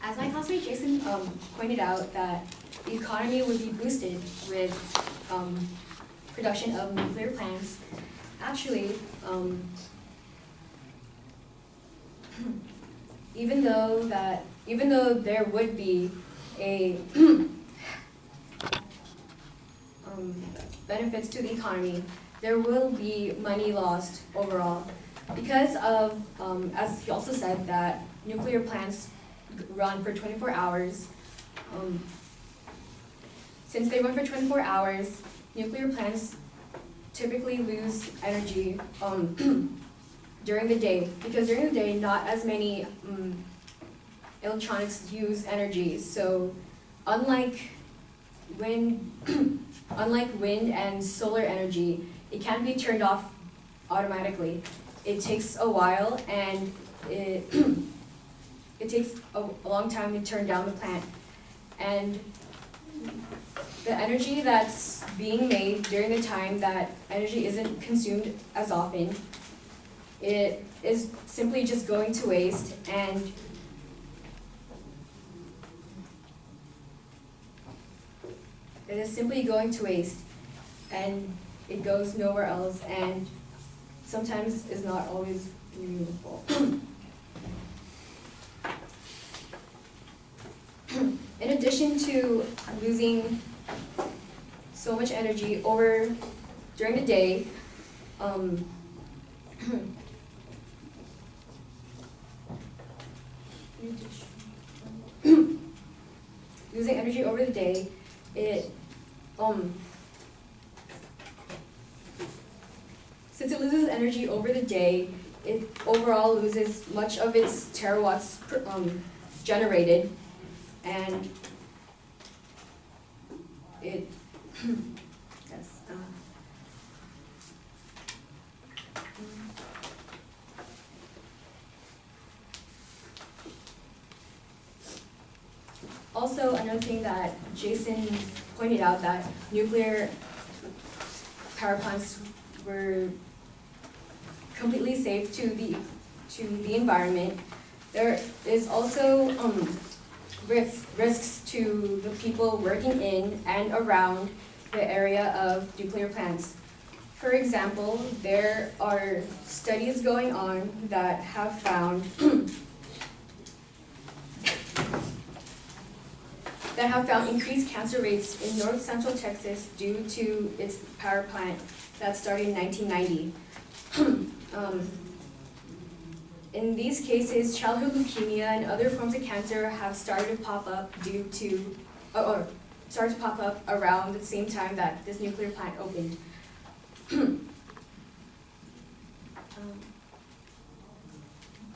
As my classmate Jason pointed out, that the economy would be boosted with production of nuclear plants. Actually, even though there would be a benefits to the economy, there will be money lost overall because of, as he also said, that nuclear plants run for 24 hours. Since they run for 24 hours, nuclear plants typically lose energy during the day, because during the day not as many electronics use energy. So unlike wind and solar energy, it can be turned off automatically. It takes a while, and it takes a long time to turn down the plant. And the energy that's being made during the time that energy isn't consumed as often, it is simply just going to waste, and it is simply going to waste, and it goes nowhere else, and sometimes is not always renewable. In addition to losing so much energy during the day, losing energy over the day, since it loses energy over the day, it overall loses much of its terawatts generated, and it yes. Also, another thing that Jason pointed out, that nuclear power plants were completely safe to the environment. There is also risks to the people working in and around the area of nuclear plants. For example, there are studies going on that have found increased cancer rates in north central Texas due to its power plant that started in 1990. In these cases, childhood leukemia and other forms of cancer have started to pop up around the same time that this nuclear plant opened.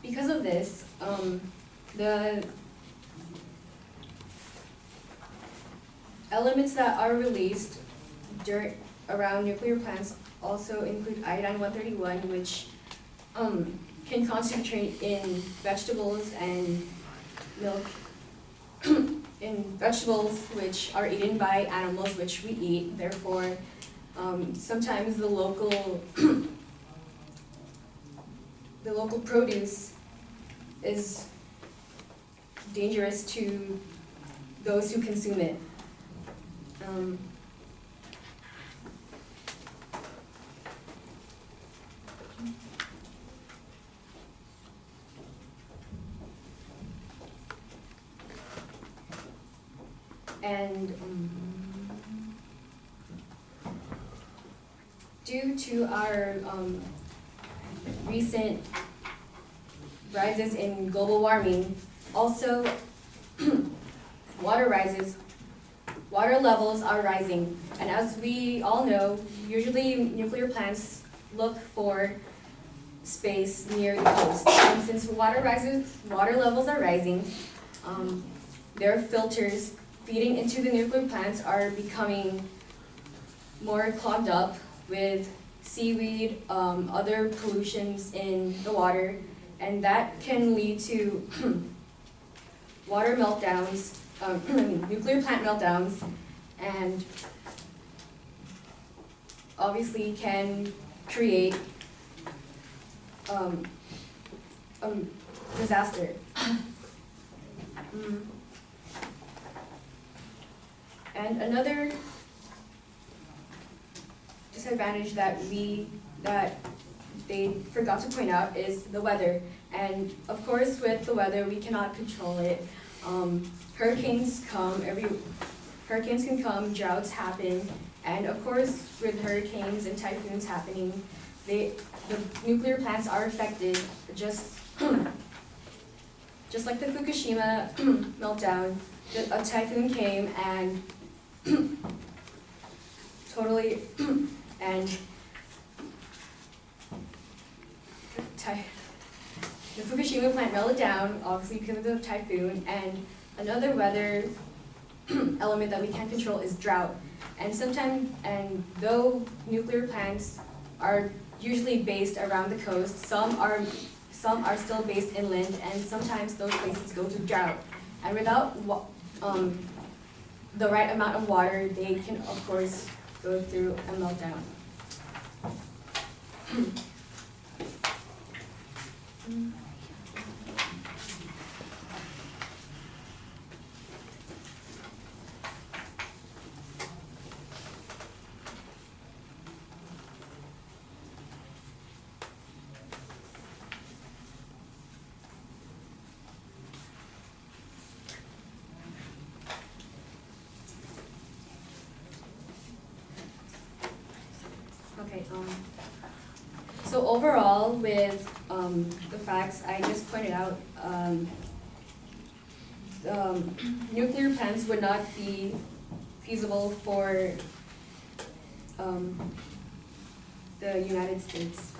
Because of this, the elements that are released around nuclear plants also include iodine-131, which can concentrate in vegetables and milk, in vegetables which are eaten by animals which we eat. Therefore, sometimes the local produce is dangerous to those who consume it. And due to our recent rises in global warming, also water levels are rising. And as we all know, usually nuclear plants look for space near the coast. And since water levels are rising, their filters feeding into the nuclear plants are becoming more clogged up with seaweed, other pollutions in the water, and that can lead to water meltdowns, nuclear plant meltdowns, and obviously can create disaster. And another disadvantage that they forgot to point out is the weather. And of course, with the weather, we cannot control it. Hurricanes can come, droughts happen, and of course, with hurricanes and typhoons happening, the nuclear plants are affected, just like the Fukushima meltdown. A typhoon came and totally, and the Fukushima plant melted down, obviously because of the typhoon, and another weather element that we can't control is drought. And though nuclear plants are usually based around the coast, some are still based inland, and sometimes those places go through drought. And without the right amount of water, they can of course go through a meltdown. Okay, so overall, with the facts I just pointed out, nuclear plants would not be feasible for the United States.